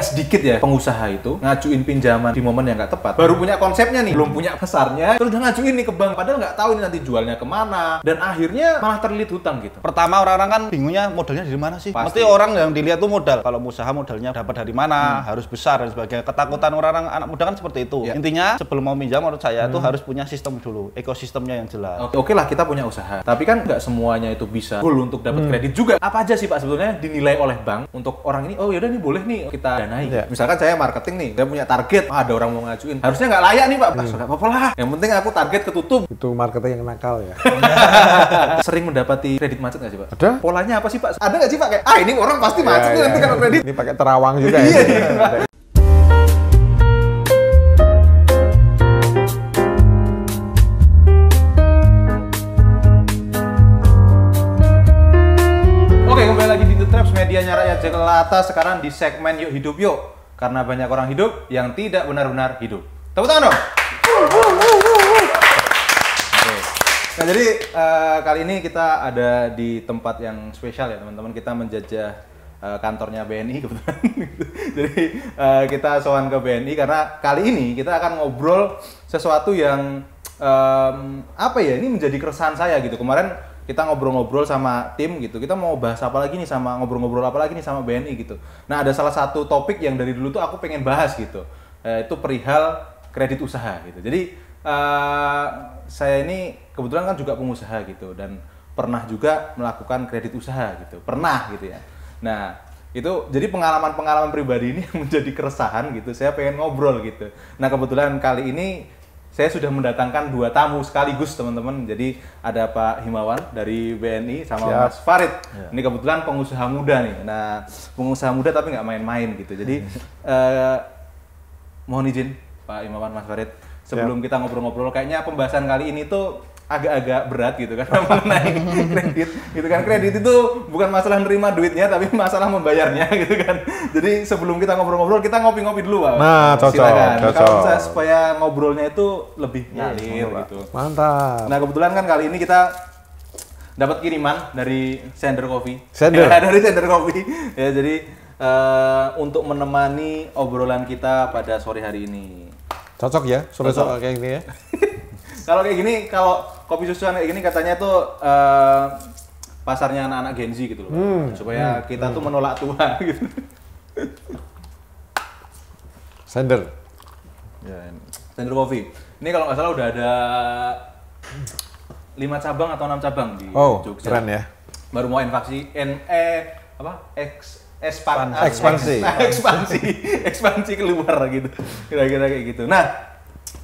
sedikit ya pengusaha itu ngajuin pinjaman di momen yang nggak tepat. Baru punya konsepnya nih, belum punya besarnya, terus udah ngajuin nih ke bank, padahal nggak tahu ini nanti jualnya kemana, dan akhirnya malah terlilit hutang gitu. Pertama orang-orang kan bingungnya modalnya dari mana sih? Pasti. Mesti orang yang dilihat tuh modal. Kalau usaha modalnya dapat dari mana, harus besar dan sebagainya. Ketakutan orang-orang anak muda kan seperti itu. Ya. Intinya sebelum mau minjam menurut saya tuh harus punya sistem dulu, ekosistemnya yang jelas. Oke lah kita punya usaha, tapi kan nggak semuanya itu bisa full untuk dapat kredit juga. Apa aja sih Pak sebetulnya dinilai oleh bank untuk orang ini? Oh yaudah nih boleh nih kita danai. Ya. Misalkan saya marketing nih, saya punya target, ada orang mau ngajuin, harusnya nggak layak nih Pak. Nggak apa-apa lah. Yang penting aku target ketutup. Itu marketing yang nakal ya. Sering mendapati kredit macet nggak sih Pak? Ada? Polanya apa sih Pak? Ada nggak sih Pak? Kayak ini orang pasti macet nih nanti kalau kredit. Ini pakai terawang juga ya. Iya. Oke, kembali lagi di The Traps, medianya rakyat Jakarta. Sekarang di segmen Yuk Hidup Yuk. Karena banyak orang hidup yang tidak benar-benar hidup. Tepuk tangan dong! Oke. Nah, jadi kali ini kita ada di tempat yang spesial ya teman-teman. Kita menjajah kantornya BNI kebetulan. Jadi kita sowan ke BNI karena kali ini kita akan ngobrol sesuatu yang apa ya, ini menjadi keresahan saya gitu. Kemarin kita ngobrol-ngobrol sama tim gitu, kita mau bahas apa lagi nih sama ngobrol-ngobrol apa lagi nih sama BNI gitu. Nah ada salah satu topik yang dari dulu tuh aku pengen bahas gitu, itu perihal kredit usaha gitu. Jadi saya ini kebetulan kan juga pengusaha gitu dan pernah juga melakukan kredit usaha gitu, pernah gitu ya. Nah itu jadi pengalaman-pengalaman pribadi ini yang menjadi keresahan gitu, saya pengen ngobrol gitu. Nah kebetulan kali ini saya sudah mendatangkan 2 tamu sekaligus teman-teman. Jadi ada Pak Himawan dari BNI sama Mas Farid. Ya. Ini kebetulan pengusaha muda nih. Nah pengusaha muda tapi nggak main-main gitu. Jadi mohon izin Pak Himawan, Mas Farid. Sebelum kita ngobrol-ngobrol, kayaknya pembahasan kali ini tuh agak-agak berat gitu kan mengenai kredit gitu kan. Kredit itu bukan masalah nerima duitnya tapi masalah membayarnya gitu kan. Jadi sebelum kita ngobrol-ngobrol kita ngopi-ngopi dulu Pak. Nah, cocok. Kalau saya supaya ngobrolnya itu lebih ngalir gitu. Mantap. Nah, kebetulan kan kali ini kita dapat kiriman dari Sender Coffee. Sender. Dari Sender Coffee. Ya, jadi untuk menemani obrolan kita pada sore hari ini. Cocok ya, sore-sore kayak gini ya. Kalau kayak gini, kalau kopi susuan kayak gini katanya tuh pasarnya anak-anak Gen Z gitu loh. Supaya kita tuh menolak tua gitu. Sender. Ya, Sender Coffee. Ini kalau nggak salah udah ada 5 cabang atau 6 cabang di Jogja. Keren ya. Baru mau ekspansi keluar gitu. Kira-kira kayak gitu. Nah,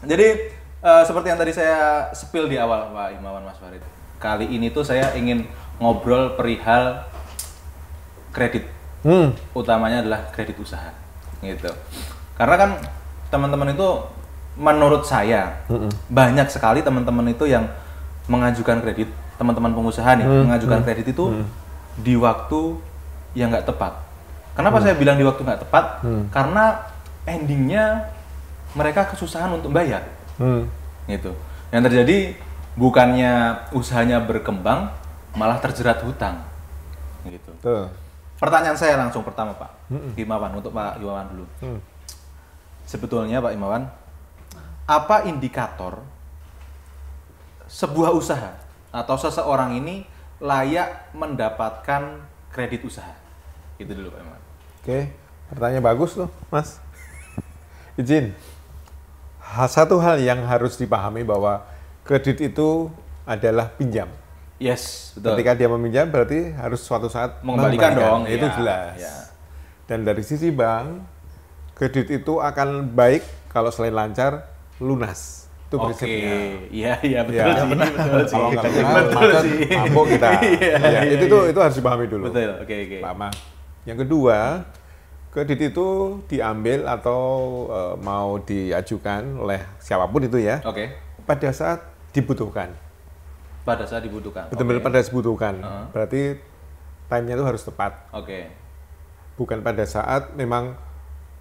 jadi seperti yang tadi saya spill di awal Pak Himawan, Mas Farid. Kali ini tuh saya ingin ngobrol perihal kredit. Utamanya adalah kredit usaha. Gitu. Karena kan teman-teman itu menurut saya banyak sekali teman-teman itu yang mengajukan kredit, teman-teman pengusaha nih mengajukan kredit itu di waktu yang nggak tepat. Kenapa saya bilang di waktu nggak tepat? Karena endingnya mereka kesusahan untuk bayar. Gitu. Yang terjadi bukannya usahanya berkembang, malah terjerat hutang. Gitu. Pertanyaan saya langsung pertama Pak Himawan, untuk Pak Himawan dulu. Sebetulnya Pak Himawan, apa indikator sebuah usaha atau seseorang ini layak mendapatkan kredit usaha? Itu dulu Pak Himawan. Oke, pertanyaan bagus tuh, Mas. Izin. Satu hal yang harus dipahami bahwa kredit itu adalah pinjam. Yes, betul. Ketika dia meminjam berarti harus suatu saat mengembalikan dong. Itu ya, jelas. Ya. Dan dari sisi bank, kredit itu akan baik kalau selain lancar, lunas. Itu prinsipnya. Iya betul sih. Betul sih. Kalau nggak lunas, macet, mabuk kita. Itu harus dipahami dulu. Betul, oke. Lama. Yang kedua, kredit itu diambil atau mau diajukan oleh siapapun itu ya. Oke. Pada saat dibutuhkan. Pada saat dibutuhkan. Betul-betul pada saat dibutuhkan. Berarti time-nya itu harus tepat. Oke. Bukan pada saat memang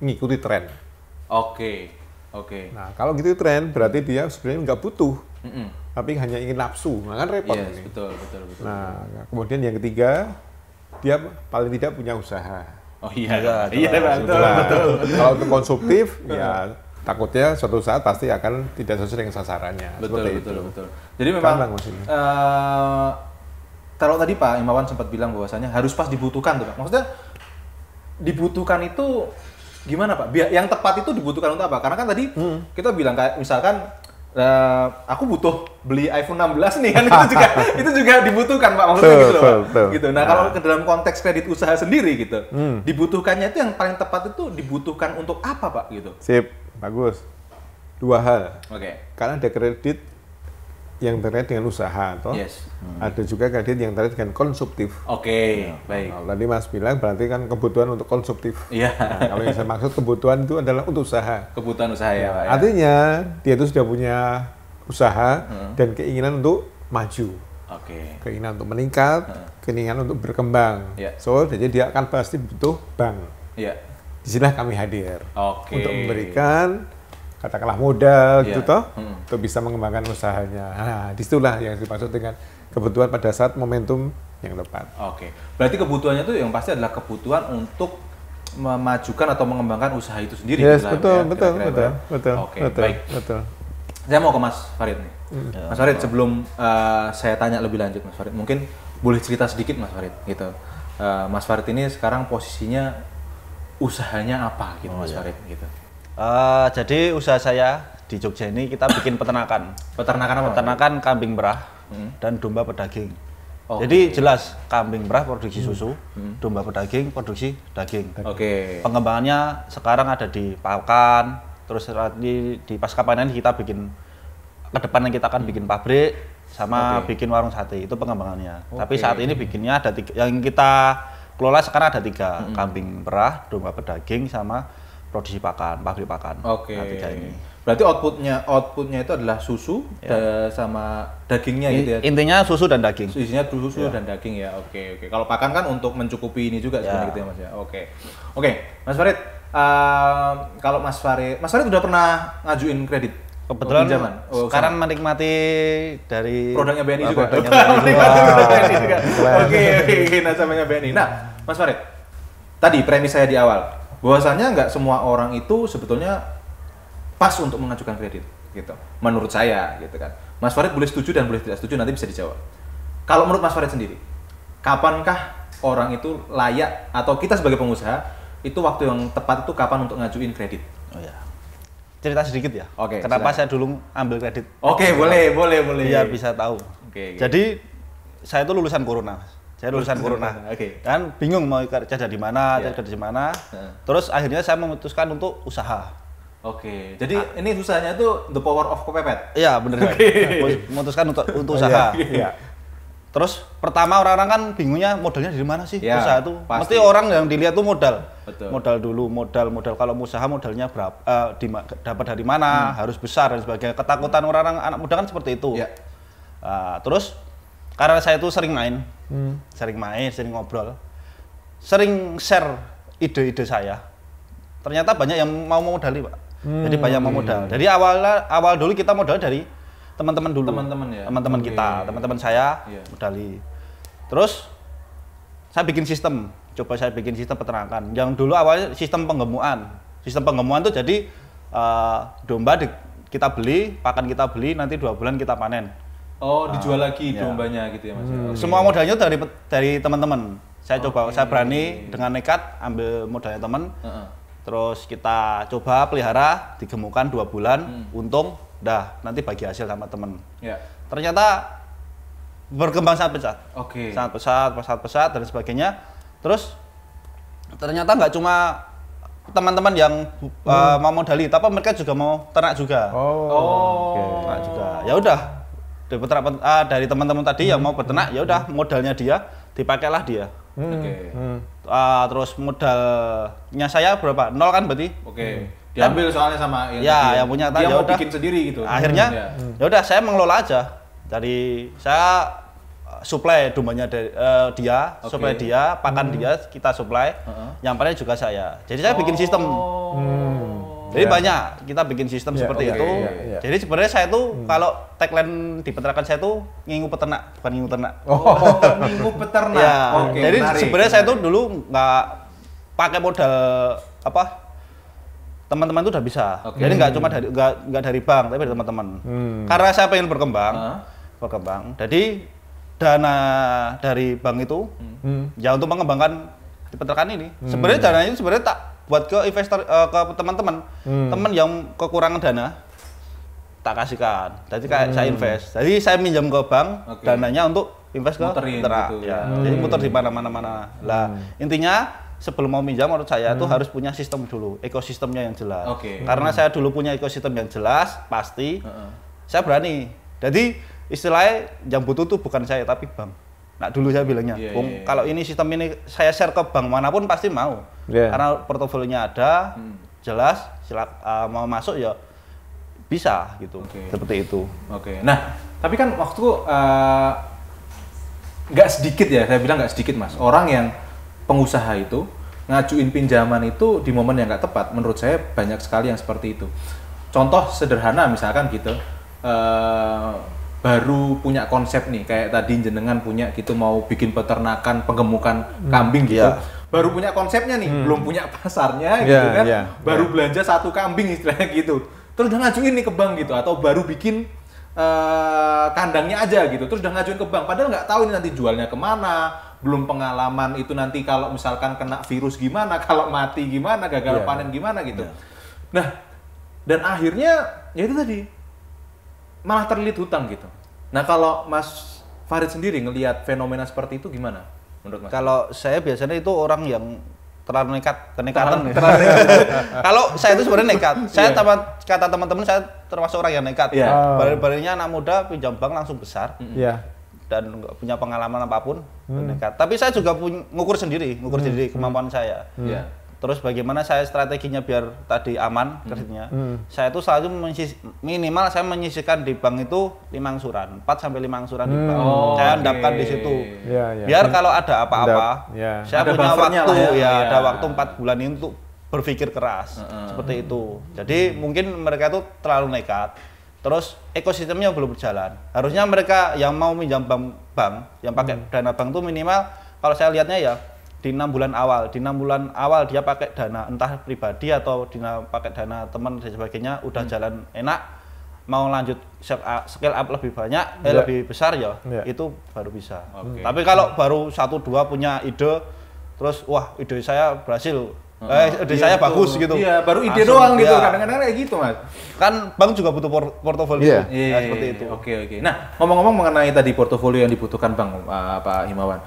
ngikuti tren. Oke. Nah, kalau gitu tren berarti dia sebenarnya nggak butuh. Tapi hanya ingin nafsu. Nah, kan repot Yes, ini. betul. Nah, kemudian yang ketiga, dia paling tidak punya usaha. Oh iya, Iya, iya jelas. betul, Nah, betul. kalau untuk konsumtif, ya takutnya suatu saat pasti akan tidak sesuai dengan sasarannya. Betul, Seperti betul, itu. betul. Jadi memang Gampang maksudnya. kalau tadi Pak Imawan sempat bilang bahwasanya harus pas dibutuhkan tuh Pak. Maksudnya dibutuhkan itu gimana Pak? Yang tepat itu dibutuhkan untuk apa? Karena kan tadi kita bilang kayak misalkan aku butuh beli iPhone 16 nih kan itu juga dibutuhkan Pak maksudnya gitu loh Pak. betul. Gitu. Nah, kalau ke dalam konteks kredit usaha sendiri gitu. Dibutuhkannya itu yang paling tepat itu dibutuhkan untuk apa Pak gitu? Sip, bagus. Dua hal. Oke. Karena ada kredit yang terkait dengan usaha, toh. Yes. Ada juga kredit yang terkait dengan konsumtif. Oke, baik. Nah, tadi Mas bilang berarti kan kebutuhan untuk konsumtif. Iya. Nah, kalau yang saya maksud kebutuhan itu adalah untuk usaha. Kebutuhan usaha ya, Pak. Ya. Artinya dia itu sudah punya usaha dan keinginan untuk maju, Oke. keinginan untuk meningkat, keinginan untuk berkembang. Ya. So, jadi dia akan pasti butuh bank. Iya. Disinilah kami hadir Oke. untuk memberikan katakanlah modal Ya. gitu toh untuk bisa mengembangkan usahanya. Nah, disitulah yang dimaksud dengan kebutuhan pada saat momentum yang tepat. Oke. Berarti kebutuhannya itu yang pasti adalah kebutuhan untuk memajukan atau mengembangkan usaha itu sendiri. Yes, gitu lah, betul, ya, betul, kira-kira, betul, ya. betul, Oke, betul, baik. betul. Saya mau ke Mas Farid nih. Mas Farid, sebelum saya tanya lebih lanjut Mas Farid, mungkin boleh cerita sedikit Mas Farid gitu. Mas Farid ini sekarang posisinya usahanya apa gitu Mas Farid gitu. Jadi usaha saya di Jogja ini kita bikin peternakan. Peternakan apa? Peternakan kambing berah dan domba pedaging. Oke. Jadi jelas kambing berah produksi susu, domba pedaging produksi daging. Oke. Pengembangannya sekarang ada di pakan, terus di pasca panen kita bikin ke depannya kita akan bikin pabrik sama bikin warung sate, itu pengembangannya. Tapi saat ini bikinnya ada 3, yang kita kelola sekarang ada 3, kambing berah, domba pedaging sama produksi pakan, pabrik pakan. Oke. Nah, 3 ini. Berarti outputnya itu adalah susu sama dagingnya gitu ya. Intinya susu dan daging. Isinya susu dan daging ya. Oke, oke. Kalau pakan kan untuk mencukupi ini juga sebenarnya gitu ya Mas ya. Oke. Oke, Mas Farid, kalau Mas Farid udah pernah ngajuin kredit? Kebetulan pinjaman? sekarang menikmati dari produknya BNI juga. produknya BNI juga. Menikmati produk BNI juga. Oke, nasabahnya BNI. Nah, Mas Farid, tadi premis saya di awal, bahwasanya nggak semua orang itu sebetulnya pas untuk mengajukan kredit, gitu. Menurut saya, gitu kan. Mas Farid boleh setuju dan boleh tidak setuju, nanti bisa dijawab. Kalau menurut Mas Farid sendiri, kapankah orang itu layak atau kita sebagai pengusaha itu waktu yang tepat itu kapan untuk ngajuin kredit? Oh ya. Cerita sedikit ya. Oke, Kenapa silakan. saya dulu ambil kredit? Oke, boleh. Biar bisa tahu. Oke. Jadi saya itu lulusan Corona. Saya lulusan Corona. Oke. Kan bingung mau kerja di mana, Iya. kerja di mana. Terus akhirnya saya memutuskan untuk usaha. Oke, jadi ini susahnya tuh the power of kepepet. Iya, bener. Memutuskan untuk usaha. Iya. Terus pertama orang-orang kan bingungnya modalnya dari mana sih Ya, usaha itu? pasti. Mesti orang yang dilihat tuh modal. Betul. Modal dulu, modal. Kalau usaha modalnya berapa, dapat dari mana, harus besar dan sebagainya. Ketakutan orang-orang anak muda kan seperti itu. Ya. Terus karena saya itu sering main, sering ngobrol, sering share ide-ide saya. Ternyata banyak yang mau modali, Pak. Jadi banyak mau modal. Jadi awal dulu kita modal dari teman-teman dulu. Teman-teman ya? Teman-teman Oke. kita, teman-teman saya Iya. modali. Terus saya bikin sistem, coba saya bikin sistem peternakan. Yang dulu awalnya sistem penggemukan. Sistem penggemukan itu jadi domba kita beli, pakan kita beli, nanti 2 bulan kita panen. Oh, dijual lagi ya. dombanya gitu ya Mas. Oke. Semua modalnya dari teman-teman. Saya coba, saya berani dengan nekat ambil modalnya teman. Heeh. Terus kita coba pelihara, digemukan 2 bulan, untung, nanti bagi hasil sama temen. Ya. Ternyata berkembang sangat pesat, Oke. sangat pesat dan sebagainya. Terus ternyata nggak cuma teman-teman yang mau modali, tapi mereka juga mau ternak juga. Oh. Ternak juga. Ya udah, dari teman-teman tadi yang mau beternak, ya udah modalnya dia, dipakailah dia. Oke. Terus modalnya saya berapa? 0 kan berarti? Oke. Diambil soalnya sama yang Ya, tadi yang punya dia ya mau udah. bikin sendiri gitu. Akhirnya Ya. ya udah saya mengelola aja. Dari saya supply dombanya dia, Oke. supply dia, pakan dia kita supply. Yang panen juga saya. Jadi saya bikin sistem. Jadi banyak kita bikin sistem Ya, seperti oke, itu. ya. Jadi sebenarnya saya tuh kalau tagline di peternakan saya tuh ngingu peternak, bukan ngingu ternak. Oh, minggu peternak. Ya, Oke. jadi menarik, sebenarnya saya tuh menarik. dulu pakai modal apa? Teman-teman itu udah bisa. Jadi nggak cuma nggak dari bank, tapi dari teman-teman. Karena saya pengen berkembang. Jadi dana dari bank itu ya untuk mengembangkan di peternakan ini. Sebenarnya dananya itu sebenarnya tak buat ke investor ke teman-teman. Teman yang kekurangan dana tak kasihkan. Jadi kayak saya invest. Jadi saya minjam ke bank dananya untuk invest ke peternak. Gitu, ya. Jadi muter di mana-mana. Lah, intinya sebelum mau minjam menurut saya tuh harus punya sistem dulu, ekosistemnya yang jelas. Karena saya dulu punya ekosistem yang jelas, pasti saya berani. Jadi istilahnya yang butuh tuh bukan saya tapi bank. Nah dulu saya bilangnya, kalau ini sistem ini saya share ke bank manapun pasti mau. Karena portofolionya ada, jelas, mau masuk ya bisa gitu. Seperti itu. Nah, tapi kan waktu nggak sedikit ya, saya bilang nggak sedikit Mas, orang yang pengusaha itu ngajuin pinjaman itu di momen yang nggak tepat. Menurut saya banyak sekali yang seperti itu. Contoh sederhana misalkan gitu, baru punya konsep nih, kayak tadi jenengan punya gitu, mau bikin peternakan penggemukan kambing gitu. Baru punya konsepnya nih, belum punya pasarnya gitu kan, baru belanja 1 kambing istilahnya gitu. Terus udah ngajuin nih ke bank gitu, atau baru bikin kandangnya aja gitu, terus udah ngajuin ke bank, padahal nggak tahu ini nanti jualnya kemana, belum pengalaman itu nanti kalau misalkan kena virus gimana, kalau mati gimana, gagal panen gimana gitu. Nah, dan akhirnya ya itu tadi, malah terlilit hutang gitu. Nah kalau Mas Farid sendiri ngelihat fenomena seperti itu gimana menurut Mas? Kalau saya biasanya itu orang yang terlalu kenekatan. Kalau saya itu sebenarnya nekat. Saya kata teman-teman saya termasuk orang yang nekat. Baru-barunya anak muda pinjam bank langsung besar. Dan nggak punya pengalaman apapun, nekat. Tapi saya juga ngukur sendiri kemampuan saya. Terus bagaimana saya strateginya biar tadi aman kreditnya. Saya itu selalu minimal saya menyisihkan di bank itu 5 angsuran, 4 sampai 5 angsuran di bank. Saya endapkan di situ. Biar kalau ada apa-apa, saya ada punya waktu ada waktu 4 bulan ini untuk berpikir keras. Seperti itu. Jadi mungkin mereka itu terlalu nekat. Terus ekosistemnya belum berjalan. Harusnya mereka yang mau minjam bank yang pakai dana bank itu minimal kalau saya lihatnya ya di 6 bulan awal. Di 6 bulan awal dia pakai dana entah pribadi atau pakai dana teman dan sebagainya udah jalan enak, mau lanjut scale up lebih banyak lebih besar ya itu baru bisa. Tapi kalau baru 1-2 punya ide terus wah ide saya berhasil, ide saya bagus gitu. Iya, baru ide doang gitu. Kadang-kadang kayak gitu, Mas. Kan bank juga butuh portofolio. Seperti itu. Oke. Nah, ngomong-ngomong mengenai tadi portofolio yang dibutuhkan Bang Pak Himawan.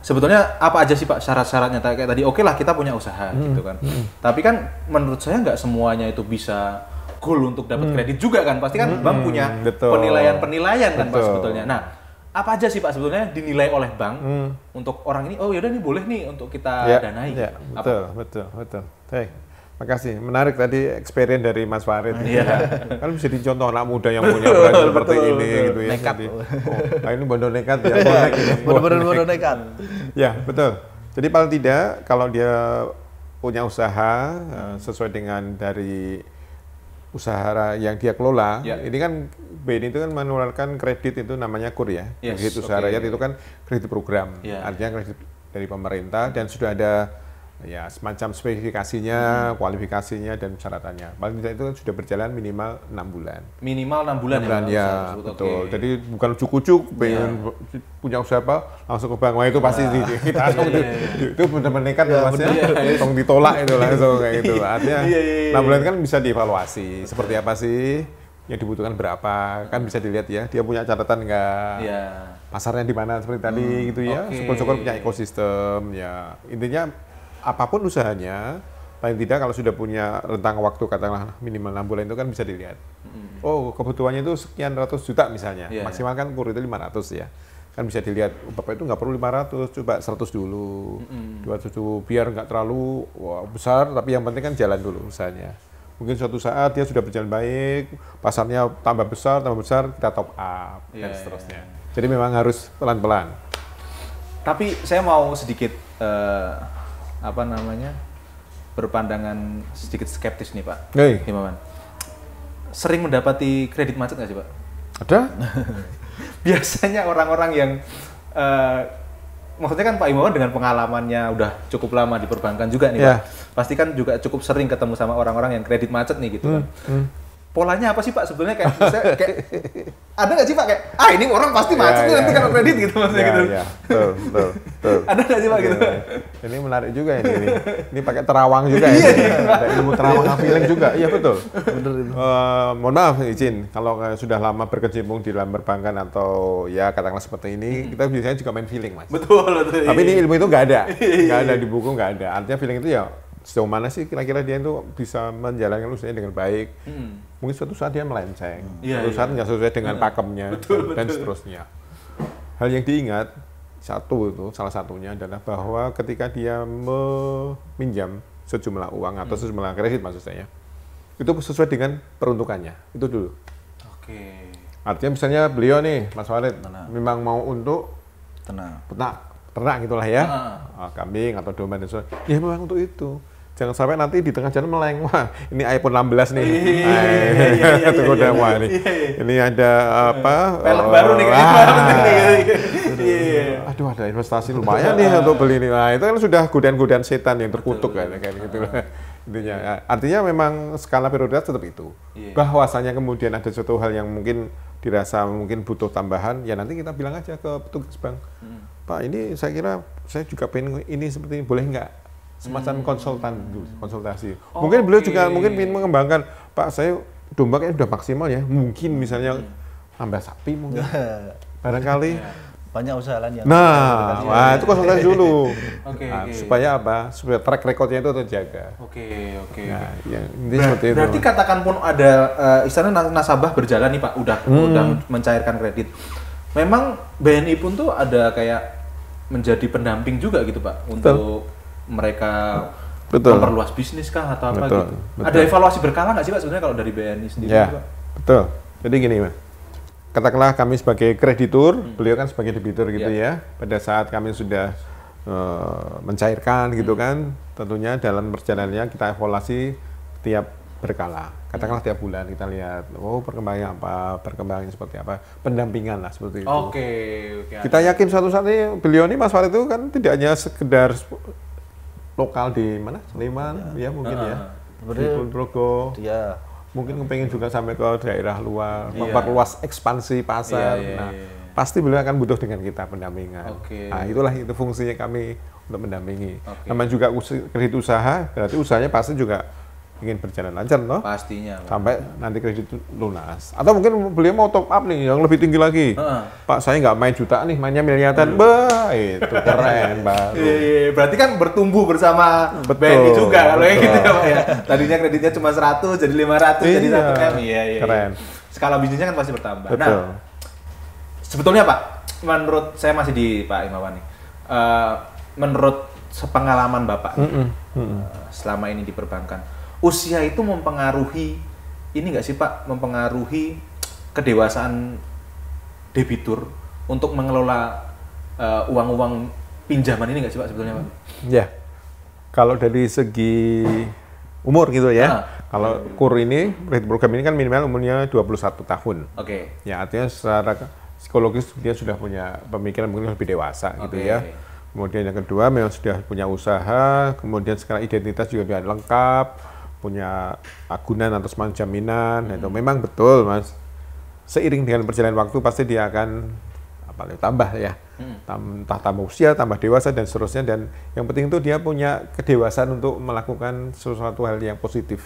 Sebetulnya apa aja sih Pak syarat-syaratnya kayak tadi? Oke lah kita punya usaha gitu kan. Tapi kan menurut saya nggak semuanya itu bisa goal untuk dapat kredit juga kan. Pasti kan bank punya penilaian-penilaian kan Pak sebetulnya. Nah, apa aja sih Pak sebetulnya dinilai oleh bank untuk orang ini? Oh yaudah ini boleh nih untuk kita danai. Betul. Baik, makasih. Menarik tadi experience dari Mas Farid. Kan bisa dicontoh anak muda yang punya brand seperti ini gitu ya. Nekat. Ini bodoh nekat ya. Bodoh nekat. Ya betul. Jadi paling tidak kalau dia punya usaha sesuai dengan dari usaha yang dia kelola, ini kan BNI itu kan mengeluarkan kredit itu namanya KUR ya, kredit usaha rakyat itu kan kredit program, artinya kredit dari pemerintah dan sudah ada ya semacam spesifikasinya, kualifikasinya dan persyaratannya. Paling tidak itu kan sudah berjalan minimal 6 bulan. Minimal 6 bulan ya, betul. Jadi bukan ujuk-ujuk pengen punya usaha apa langsung ke bank. Wah itu pasti kita itu benar-benar nekat Mas ya. Langsung ditolak itu langsung kayak gitu. Artinya 6 bulan kan bisa dievaluasi seperti apa sih yang dibutuhkan berapa, kan bisa dilihat ya. Dia punya catatan enggak? Pasarnya di mana seperti tadi gitu ya. Syukur-syukur punya ekosistem ya. Intinya apapun usahanya, paling tidak kalau sudah punya rentang waktu katakanlah minimal 6 bulan itu kan bisa dilihat. Oh kebutuhannya itu sekian ratus juta misalnya, maksimal kan KUR itu 500 ya. Kan bisa dilihat, Bapak itu nggak perlu 500, coba 100 dulu, 200 dulu, biar nggak terlalu besar, tapi yang penting kan jalan dulu usahanya. Mungkin suatu saat dia sudah berjalan baik, pasarnya tambah besar, kita top up, dan seterusnya. Jadi memang harus pelan-pelan. Tapi saya mau sedikit berpandangan sedikit skeptis nih Pak Himawan. Sering mendapati kredit macet nggak sih Pak? Ada. Biasanya orang-orang yang maksudnya kan Pak Imawan dengan pengalamannya udah cukup lama di perbankan juga nih Pak. Pasti kan juga cukup sering ketemu sama orang-orang yang kredit macet nih gitu kan. Polanya apa sih Pak sebetulnya kayak ada nggak sih Pak kayak ini orang pasti macet nanti kalau kredit gitu maksudnya gitu. Betul. Ada nggak sih Pak gitu? Ini menarik juga ini. Ini pakai terawang juga ya. Ada ilmu terawang feeling juga. Iya betul. Benar itu. Mohon maaf izin kalau sudah lama berkecimpung di dalam perbankan atau ya katakanlah seperti ini, kita biasanya juga main feeling Mas. Betul. Tapi ini ilmu itu nggak ada. Nggak ada di buku, nggak ada. Artinya feeling itu ya sejauh mana sih kira-kira dia itu bisa menjalankan usahanya dengan baik. Mungkin suatu saat dia melenceng, suatu saat nggak sesuai dengan pakemnya, dan seterusnya. Hal yang diingat, salah satunya adalah bahwa ketika dia meminjam sejumlah uang atau sejumlah kredit maksud saya, itu sesuai dengan peruntukannya, itu dulu. Oke. Artinya misalnya beliau nih, Mas Farid, memang mau untuk ternak gitulah ya, kambing atau domba dan sebagainya, ya memang untuk itu. Jangan sampai nanti di tengah jalan meleng, wah ini iPhone 16 nih, tunggu dah wah nih, ini ada apa? Pelek baru nih, aduh ada investasi lumayan nih untuk beli ini, nah itu kan sudah godaan-godaan setan yang terkutuk kan, kayak gitu lah. Intinya, artinya memang skala prioritas tetap itu. Bahwasanya kemudian ada suatu hal yang mungkin dirasa mungkin butuh tambahan, ya nanti kita bilang aja ke petugas bank, Pak ini saya kira saya juga pengen ini seperti ini, boleh nggak? Semacam konsultasi. Mungkin beliau juga mungkin ingin mengembangkan, Pak saya domba kayaknya sudah maksimal ya, mungkin misalnya tambah sapi mungkin, barangkali. Banyak usaha lain yang wah itu konsultasi dulu. Oke. Supaya apa? Supaya track recordnya itu terjaga. Oke. Nah, seperti berarti itu. katakan pun ada istilahnya nasabah berjalan nih Pak, udah mencairkan kredit. Memang BNI pun tuh ada kayak menjadi pendamping juga gitu Pak untuk mereka memperluas bisnis kah atau apa gitu. Ada evaluasi berkala nggak sih Pak sebenarnya kalau dari BNI sendiri? Ya, Pak? betul. Jadi gini Pak. Katakanlah kami sebagai kreditur, beliau kan sebagai debitur gitu ya. Pada saat kami sudah mencairkan gitu kan, tentunya dalam perjalanannya kita evaluasi tiap berkala. Katakanlah tiap bulan kita lihat, perkembangannya apa, perkembangannya seperti apa, pendampingan lah seperti itu. Oke. Kita yakin suatu saat ini beliau ini Mas Farid itu kan tidak hanya sekedar lokal di mana, Sleman, ya mungkin ya, di Ponorogo. Mungkin pengen juga sampai ke daerah luar, memperluas ekspansi pasar. Pasti beliau akan butuh dengan kita pendampingan. Nah, itulah itu fungsinya kami untuk mendampingi. Namanya juga kredit usaha, berarti usahanya pasti juga ingin berjalan lancar, toh? Pastinya. Sampai nanti kredit lunas. Atau mungkin beliau mau top up nih, yang lebih tinggi lagi. Pak, saya nggak main juta nih, mainnya miliaran. Itu keren, baru. Berarti kan bertumbuh bersama BNI juga kalau gitu ya. Tadinya kreditnya cuma 100, jadi 500, jadi 1 M. Iya. Keren. Skala bisnisnya kan pasti bertambah. Betul. Nah, sebetulnya Pak, menurut saya masih di Pak Imawan nih. Menurut sepengalaman Bapak selama ini di perbankan, usia itu mempengaruhi ini nggak sih Pak, mempengaruhi kedewasaan debitur untuk mengelola uang-uang pinjaman ini nggak sih Pak sebetulnya Pak? Ya, kalau dari segi umur gitu ya, kalau KUR ini, kredit program ini kan minimal umurnya 21 tahun. Ya artinya secara psikologis dia sudah punya pemikiran mungkin lebih dewasa gitu ya. Kemudian yang kedua memang sudah punya usaha, kemudian sekarang identitas juga sudah lengkap, punya agunan atau semacam jaminan. Itu memang betul Mas, seiring dengan perjalanan waktu pasti dia akan tambah ya, entah tambah usia, tambah dewasa dan seterusnya, dan yang penting itu dia punya kedewasaan untuk melakukan sesuatu hal yang positif,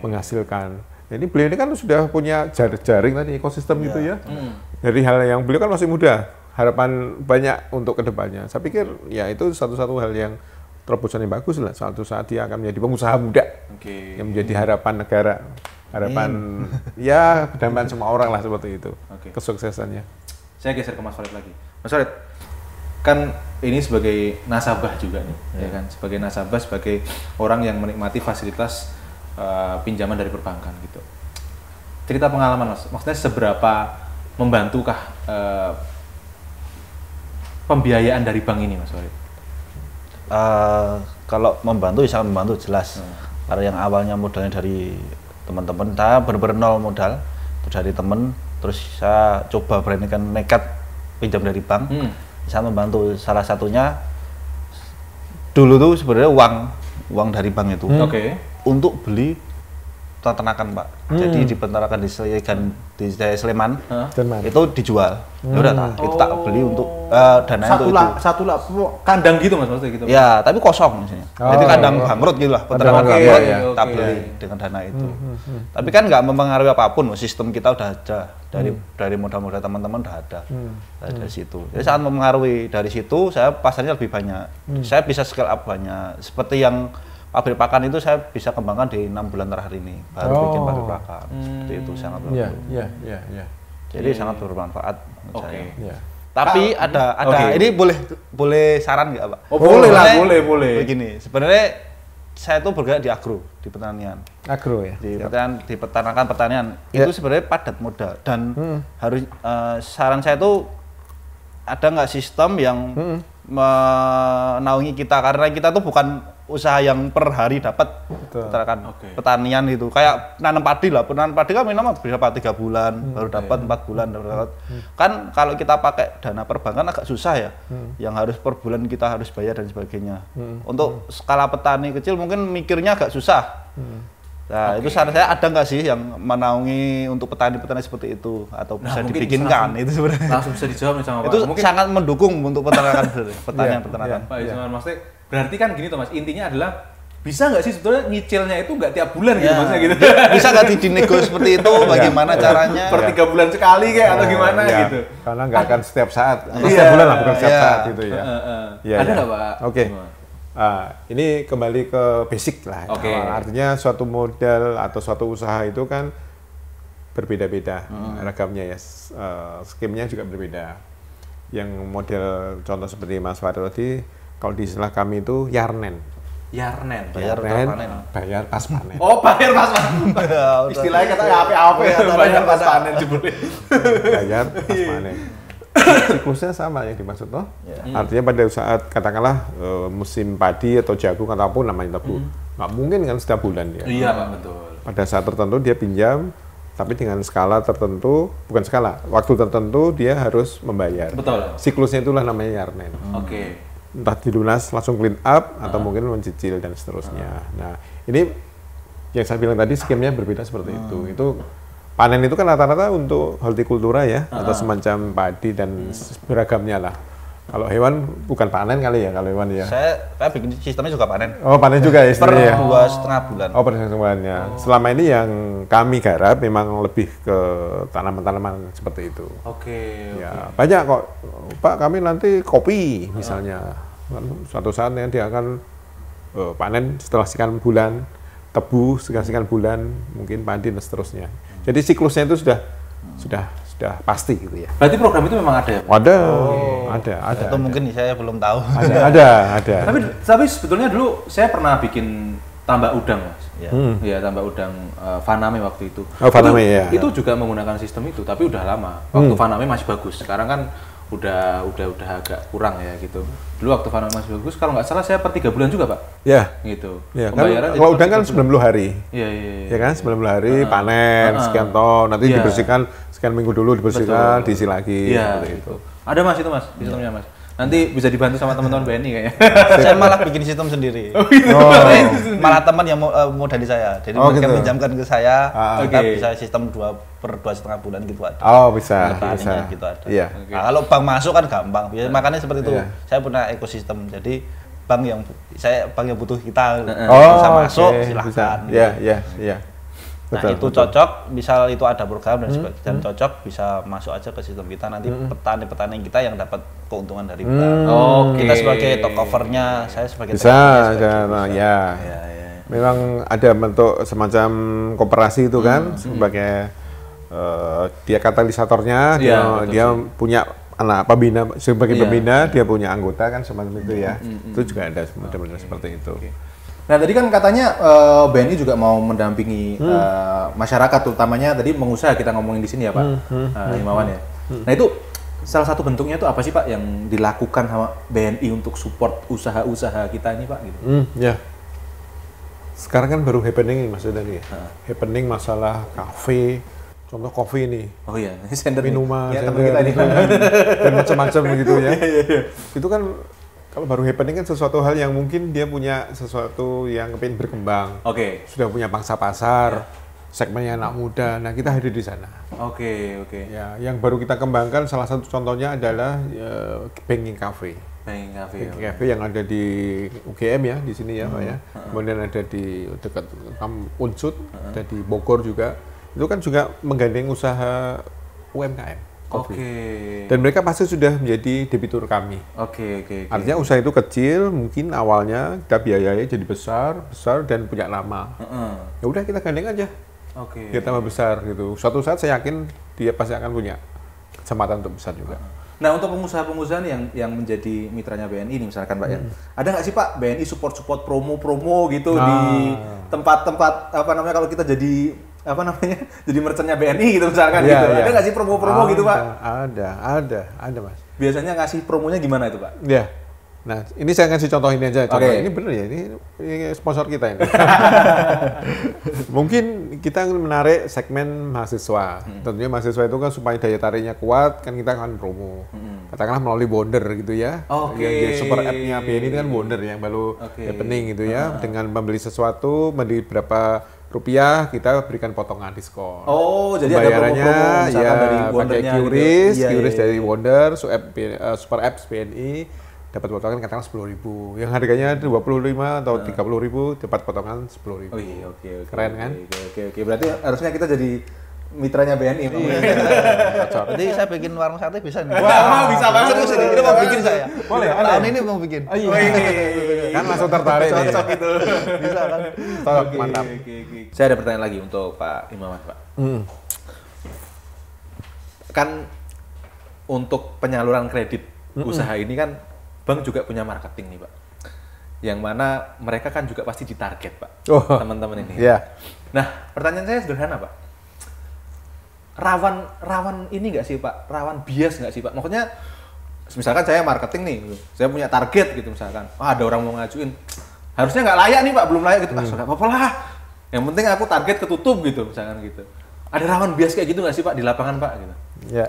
menghasilkan. Jadi beliau ini kan sudah punya jaring tadi, ekosistem gitu ya. Dari hal yang beliau kan masih muda, harapan banyak untuk kedepannya. Saya pikir ya itu satu-satu hal yang terobosan yang bagus lah. Suatu saat dia akan menjadi pengusaha muda yang menjadi harapan negara, harapan ya kedamaian semua orang lah seperti itu, kesuksesannya. Saya geser ke Mas Farid lagi. Mas Farid, kan ini sebagai nasabah juga nih, ya kan? Sebagai nasabah, sebagai orang yang menikmati fasilitas pinjaman dari perbankan gitu. Cerita pengalaman Mas, maksudnya seberapa membantukah pembiayaan dari bank ini Mas Farid? Kalau membantu, sangat membantu jelas. Karena yang awalnya modalnya dari teman-teman, saya benar-benar nol modal, terus dari teman, terus saya coba beranikan nekat pinjam dari bank. sangat membantu. Salah satunya dulu tuh sebenarnya uang dari bank itu untuk beli peternakan, Pak. Jadi di peternakan di Sleman itu dijual. Ya udah tak beli untuk dana itu. Satu lah kandang gitu Mas maksudnya gitu. Ya, tapi kosong misalnya. Jadi kandang bangkrut gitu lah, peternakan bangkrut tak beli dengan dana itu. Tapi kan nggak mempengaruhi apapun, sistem kita udah ada dari modal-modal teman-teman udah ada dari situ. Jadi sangat mempengaruhi. Dari situ saya pasarnya lebih banyak. Saya bisa scale up banyak. Seperti yang pabrik pakan itu saya bisa kembangkan di 6 bulan terakhir ini baru bikin pabrik pakan. Seperti itu sangat bermanfaat. Jadi sangat bermanfaat menurut saya. Tapi ada ini boleh saran nggak Pak? Oh boleh lah, boleh. Begini, sebenarnya saya tuh bergerak di agro, di pertanian. Agro ya. Di pertanian itu sebenarnya padat modal dan harus saran saya tuh ada nggak sistem yang menaungi kita, karena kita tuh bukan usaha yang per hari dapat pertanian itu kayak nanam padi lah. Nanam padi kan minimal berapa 3 bulan baru dapat 4 bulan baru dapat. Kan kalau kita pakai dana perbankan agak susah ya, yang harus per bulan kita harus bayar dan sebagainya. Untuk skala petani kecil mungkin mikirnya agak susah. Nah itu saran saya, ada nggak sih yang menaungi untuk petani-petani seperti itu atau bisa dibikinkan itu sebenarnya? Langsung bisa dijawab nih sama Pak. Itu sangat mendukung untuk peternakan pertanian. Pak Isman, maksudnya berarti kan gini tuh Mas, intinya adalah bisa nggak sih sebetulnya nyicilnya itu nggak tiap bulan gitu maksudnya gitu? Bisa nggak dinego seperti itu? Bagaimana caranya? Per 3 bulan sekali kayak atau gimana gitu? Karena nggak akan setiap saat, setiap bulan lah, bukan setiap saat gitu ya. Ada nggak Pak? Oke. Ini kembali ke basic lah. Artinya suatu modal atau suatu usaha itu kan berbeda-beda ragamnya ya. Skemnya juga berbeda. Yang model contoh seperti Mas Fadil tadi, kalau di istilah kami itu yarnen. Bayar pas panen. Oh, bayar pas panen. Istilahnya katanya apa ya, bayar pas panen jebule. Bayar pas panen. Siklusnya sama yang dimaksud toh. Artinya pada saat katakanlah musim padi atau jagung ataupun namanya tebu, nggak mungkin kan setiap bulan ya. Iya Pak, betul. Pada saat tertentu dia pinjam, tapi dengan skala tertentu, bukan skala, waktu tertentu dia harus membayar. Betul. Siklusnya itulah namanya yarnen. Entah dilunas langsung clean up atau mungkin mencicil dan seterusnya. Nah ini yang saya bilang tadi skemnya berbeda seperti itu. Itu panen itu kan rata-rata untuk hortikultura ya, atau semacam padi dan beragamnya lah. Kalau hewan bukan panen kali ya, kalau hewan ya. Saya bikin sistemnya juga panen. Oh panen juga ya istilahnya. Per 2,5 bulan. Oh per 2,5 bulannya. Selama ini yang kami garap memang lebih ke tanaman-tanaman seperti itu. Ya banyak kok. Pak kami nanti kopi misalnya. Suatu saat dia akan panen setelah sekian bulan, tebu sekian bulan, mungkin padi dan seterusnya. Jadi siklusnya itu sudah pasti gitu ya. Berarti program itu memang ada ya? Ada. Itu mungkin saya belum tahu. Ada. Tapi sebetulnya dulu saya pernah bikin tambak udang, Mas. Ya, tambak udang Faname waktu itu. Faname ya. Itu juga menggunakan sistem itu, tapi udah lama. Waktu Faname masih bagus. Sekarang kan udah agak kurang ya gitu. Dulu waktu Faname masih bagus, kalau nggak salah saya per 3 bulan juga Pak. Ya. Gitu. Ya, pembayaran kalau udang kan 90 hari. Iya. Ya kan 90 hari panen sekian ton, nanti dibersihkan sekian minggu dulu dibersihkan, diisi lagi gitu. Ada Mas itu Mas, sistemnya Mas. Nanti bisa dibantu sama teman-teman BNI kayaknya. Saya malah bikin sistem sendiri. Malah teman yang modali saya. Jadi mereka pinjamkan ke saya, kita bisa sistem 2 per 2,5 bulan gitu ada. Oh bisa. Gitu ada. Nah, kalau bank masuk kan gampang. Makanya seperti itu. Saya punya ekosistem. Jadi bank yang butuh kita bisa masuk silahkan. Iya. Nah itu cocok, misal itu ada program dan sebagainya, dan cocok bisa masuk aja ke sistem kita, nanti petani-petani kita yang dapat keuntungan dari bank. Kita sebagai top covernya, saya sebagai ya. Memang ada bentuk semacam koperasi itu kan, sebagai dia katalisatornya, dia punya anak pembina, sebagai pembina dia punya anggota kan semacam itu ya. Itu juga ada model-model seperti itu. Nah tadi kan katanya BNI juga mau mendampingi masyarakat, terutamanya tadi pengusaha kita ngomongin di sini ya Pak Himawan ya. Nah itu salah satu bentuknya itu apa sih Pak yang dilakukan sama BNI untuk support usaha-usaha kita ini Pak? Gitu. Ya. Sekarang kan baru happening maksudnya nih. Happening masalah kafe, contoh kopi nih. Oh iya, sender minuman, ya, teman kita ini dan macam-macam gitu ya. Itu kan kalau baru happening kan sesuatu hal yang mungkin dia punya sesuatu yang pengen berkembang. Sudah punya pangsa pasar, segmennya anak muda. Nah, kita hadir di sana. Oke. Ya, yang baru kita kembangkan salah satu contohnya adalah Banking Cafe. Banking Cafe yang ada di UGM ya, di sini ya, Pak ya. Kemudian ada di dekat Unsud, ada di Bogor juga. Itu kan juga menggandeng usaha UMKM. Dan mereka pasti sudah menjadi debitur kami. Artinya usaha itu kecil, mungkin awalnya kita biayanya jadi besar dan punya nama. Ya udah kita gandeng aja. Dia tambah besar gitu. Suatu saat saya yakin dia pasti akan punya kesempatan untuk besar juga. Nah, untuk pengusaha-pengusaha yang menjadi mitranya BNI ini misalkan Pak ya, ada nggak sih Pak BNI support promo gitu di tempat-tempat kalau kita jadi jadi merchantnya BNI gitu misalkan gitu. Ada nggak sih promo-promo gitu Pak? Ada Mas. Biasanya ngasih promonya gimana itu Pak? Ya. Nah, ini saya ngasih contoh ini aja. Ini bener ya, ini sponsor kita ini. Mungkin kita menarik segmen mahasiswa. Tentunya mahasiswa itu kan supaya daya tariknya kuat, kan kita akan promo. Katakanlah melalui Bonder gitu ya. Yang super app-nya BNI itu kan Bonder yang baru happening gitu ya. Dengan membeli sesuatu, membeli berapa rupiah, kita berikan potongan diskon. Jadi ada promo-promo misalkan dari Bondernya. Pakai QRIS dari Wonder, super apps BNI. Dapat potongan katakan 10.000, yang harganya 25 atau 30.000 dapat potongan 10.000. Oke. Keren kan? Oke. Berarti harusnya kita jadi mitranya BNI. Jadi saya bikin warung sate bisa nih. Wah, bisa banget. Itu mau bikin saya. Boleh. Tahun ini mau bikin. Kan langsung tertarik nih. Cocok itu. Bisa kan? Mantap. Saya ada pertanyaan lagi untuk Pak Imamat, Pak. Kan untuk penyaluran kredit usaha ini kan bank juga punya marketing nih Pak, yang mana mereka kan juga pasti ditarget Pak, teman-teman ini. Nah, pertanyaan saya sederhana Pak, rawan ini nggak sih Pak, rawan bias nggak sih Pak? Maksudnya, misalkan saya marketing nih, saya punya target gitu misalkan, ada orang mau ngajuin, harusnya nggak layak nih Pak, belum layak gitu, nggak apa-apa lah, yang penting aku target ketutup gitu misalkan gitu. Ada rawan bias kayak gitu nggak sih Pak di lapangan Pak? Gitu. Ya.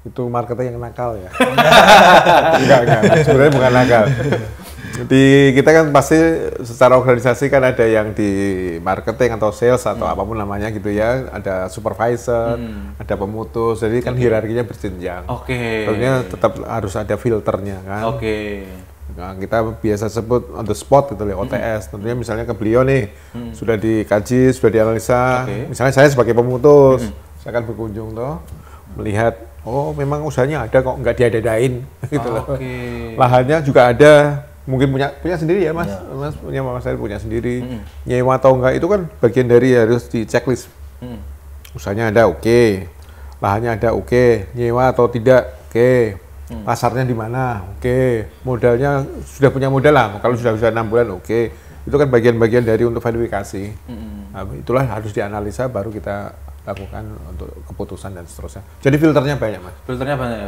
Itu marketing yang nakal ya. Enggak. Sebenarnya bukan nakal. Kita kan pasti secara organisasi kan ada yang di marketing atau sales atau apapun namanya gitu ya. Ada supervisor, ada pemutus. Jadi kan hierarkinya berjenjang. Tentunya tetap harus ada filternya kan. Nah, kita biasa sebut on the spot gitu ya, OTS. Tentunya misalnya ke beliau nih, sudah dikaji, sudah dianalisa. Misalnya saya sebagai pemutus, saya akan berkunjung tuh, melihat memang usahanya ada kok, nggak diada-adain gitu loh. Lahannya juga ada, mungkin punya sendiri ya Mas. Mas punya, Mas saya punya sendiri. Nyewa atau enggak itu kan bagian dari harus di checklist. Usahanya ada, lahannya ada, nyewa atau tidak, pasarnya di mana, modalnya sudah punya modal lah. Kalau sudah 6 bulan, itu kan bagian-bagian dari untuk verifikasi. Nah, itulah harus dianalisa baru kita lakukan untuk keputusan dan seterusnya. Jadi filternya banyak Mas.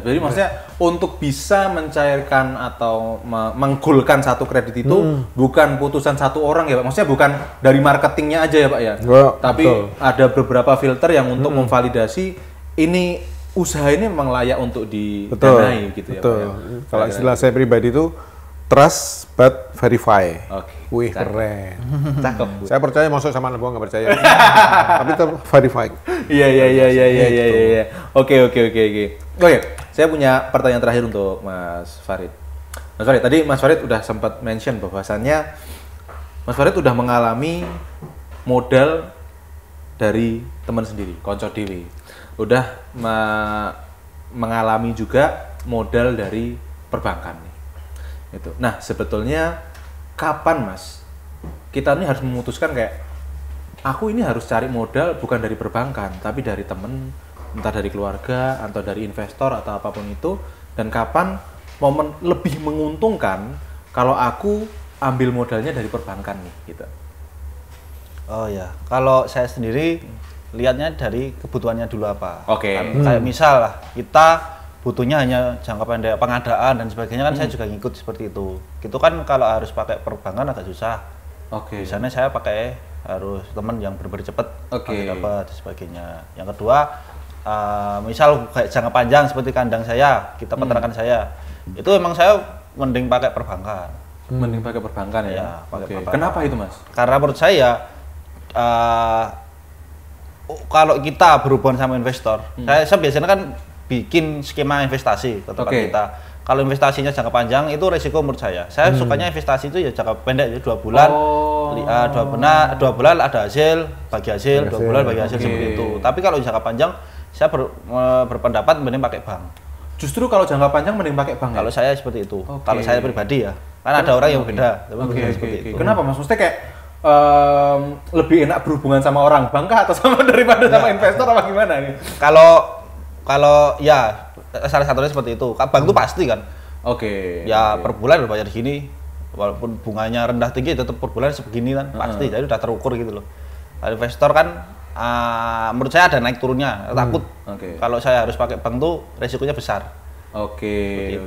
Jadi maksudnya untuk bisa mencairkan atau menggulkan satu kredit itu bukan putusan satu orang ya Pak. Maksudnya bukan dari marketingnya aja ya Pak ya. Tapi ada beberapa filter yang untuk memvalidasi ini usaha ini memang layak untuk didanai gitu ya Pak. Ya. Kalau istilah saya pribadi itu trust but verify. Wih, keren. Cakep. Saya percaya, masuk sama anak buah nggak percaya. Tapi tetap verify. Iya. Oke. Saya punya pertanyaan terakhir untuk Mas Farid. Mas Farid, tadi Mas Farid udah sempat mention bahwasannya Mas Farid udah mengalami modal dari teman sendiri, konco dewi. Udah mengalami juga modal dari perbankan nih. Itu. Nah, sebetulnya kapan Mas kita ini harus memutuskan kayak aku ini harus cari modal bukan dari perbankan tapi dari temen, entah dari keluarga atau dari investor atau apapun itu, dan kapan momen lebih menguntungkan kalau aku ambil modalnya dari perbankan nih gitu. Kalau saya sendiri lihatnya dari kebutuhannya dulu apa. Kayak misal lah kita butuhnya hanya jangka pendek pengadaan dan sebagainya kan saya juga ngikut seperti itu. Gitu kan kalau harus pakai perbankan agak susah. Biasanya saya pakai harus teman yang benar-benar cepat dapat dan sebagainya. Yang kedua, misal kayak jangka panjang seperti kandang saya, kita peternakan saya, itu emang saya mending pakai perbankan. Mending pakai perbankan ya. Pakai perbankan. Kenapa itu Mas? Karena menurut saya kalau kita berhubungan sama investor, saya biasanya kan bikin skema investasi ke tempat kita. Kalau investasinya jangka panjang itu resiko menurut saya. Saya sukanya investasi itu ya jangka pendek, ya 2 bulan, 2 bulan ada hasil, bagi hasil, 2 bulan bagi hasil seperti itu. Tapi kalau jangka panjang, saya berpendapat mending pakai bank. Justru kalau jangka panjang mending pakai bank. Kalau saya seperti itu. Kalau saya pribadi ya, kan ada orang yang beda. Seperti itu. Kenapa Mas? Maksudnya kayak lebih enak berhubungan sama orang bank kah atau sama daripada sama investor apa gimana nih? Kalau ya salah satunya seperti itu. Bank itu pasti kan. Ya per bulan bayar gini, walaupun bunganya rendah tinggi tetap per bulan sebegini kan pasti. Jadi udah terukur gitu loh. Kalau investor kan menurut saya ada naik turunnya. Takut kalau saya harus pakai bank tuh resikonya besar. Oke.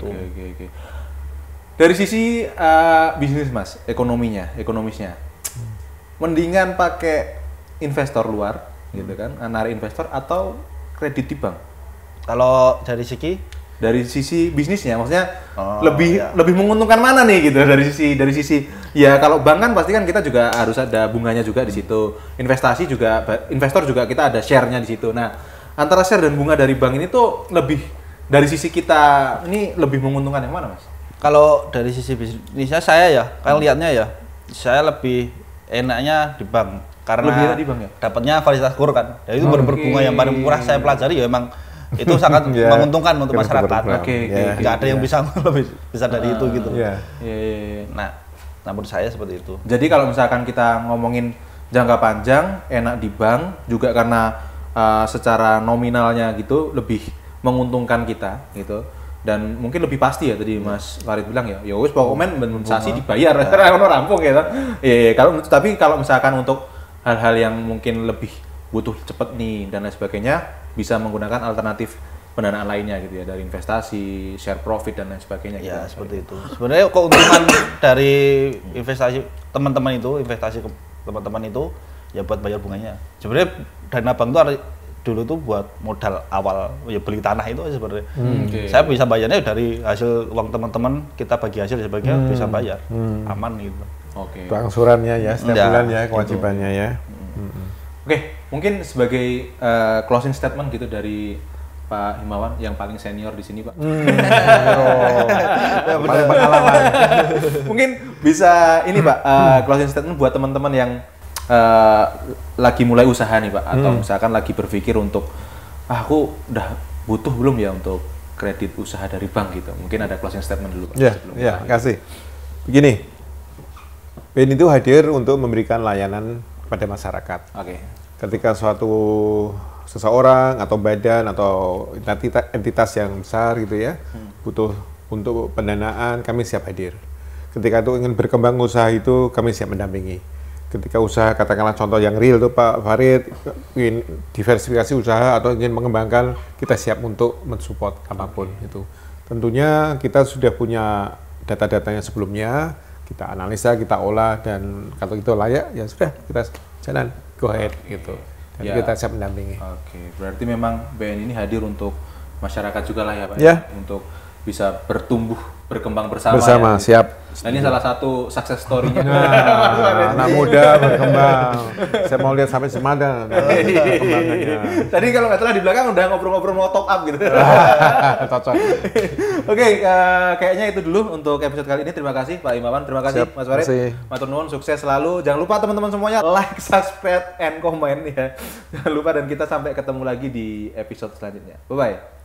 Dari sisi bisnis Mas, ekonomisnya, mendingan pakai investor luar, gitu kan, narik investor atau kredit di bank? Kalau dari sisi bisnisnya, maksudnya lebih menguntungkan mana nih gitu dari sisi ya kalau bank kan pasti kan kita juga harus ada bunganya juga di situ, investor juga kita ada share-nya di situ. Nah antara share dan bunga dari bank ini tuh lebih dari sisi kita ini lebih menguntungkan yang mana Mas? Kalau dari sisi bisnisnya saya ya, kalau lihatnya ya saya lebih enaknya di bank karena lebih enak di bank ya? Dapatnya fasilitas kur kan, dan itu berbunga yang paling murah saya pelajari ya emang itu sangat menguntungkan untuk masyarakat. Nggak ada yang bisa lebih besar dari itu gitu. Nah, menurut saya seperti itu. Jadi kalau misalkan kita ngomongin jangka panjang, enak di bank juga karena secara nominalnya gitu lebih menguntungkan kita gitu. Dan mungkin lebih pasti ya tadi Mas Farid bilang ya wis pokoknya investasi dibayar karena ono rampung gitu. Tapi kalau misalkan untuk hal-hal yang mungkin lebih butuh cepet nih dan lain sebagainya bisa menggunakan alternatif pendanaan lainnya gitu ya, dari investasi, share profit dan lain sebagainya gitu. Ya, seperti itu. Sebenarnya keuntungan dari investasi teman-teman itu, investasi ke teman-teman itu ya buat bayar bunganya. Sebenarnya dana bank itu dulu tuh buat modal awal ya beli tanah itu aja sebenarnya. Saya bisa bayarnya dari hasil uang teman-teman, kita bagi hasil dan sebagainya bisa bayar. Aman gitu. Itu angsurannya ya setiap bulan ya, kewajibannya ya. Mungkin sebagai closing statement gitu dari Pak Himawan yang paling senior di sini Pak. Paling pengalaman. Mungkin bisa ini Pak, closing statement buat teman-teman yang lagi mulai usaha nih Pak, atau misalkan lagi berpikir untuk aku udah butuh belum ya untuk kredit usaha dari bank gitu. Mungkin ada closing statement dulu Pak. Kasih. Begini, BNI itu hadir untuk memberikan layanan kepada masyarakat. Ketika seseorang atau badan atau entitas yang besar gitu ya butuh untuk pendanaan, kami siap hadir. Ketika itu ingin berkembang usaha itu, kami siap mendampingi. Ketika usaha, katakanlah contoh yang real tuh Pak Farid, ingin diversifikasi usaha atau ingin mengembangkan, kita siap untuk mensupport apapun itu. Tentunya kita sudah punya data-datanya sebelumnya, kita analisa, kita olah, dan kalau itu layak ya sudah kita jalan, go ahead gitu. Dan kita siap mendampingi. Berarti memang BNI ini hadir untuk masyarakat juga lah ya Pak. Untuk bisa berkembang bersama. Siap. Nah ini salah satu success story-nya. Anak muda berkembang. Saya mau lihat sampai semada perkembangannya. Tadi kalau nggak salah di belakang udah ngobrol-ngobrol mau top up gitu. Cocok. Kayaknya itu dulu untuk episode kali ini. Terima kasih Pak Himawan, terima kasih Mas Farid. Matur nuwun, sukses selalu. Jangan lupa teman-teman semuanya like, subscribe, and comment ya. Jangan lupa, dan kita sampai ketemu lagi di episode selanjutnya. Bye-bye.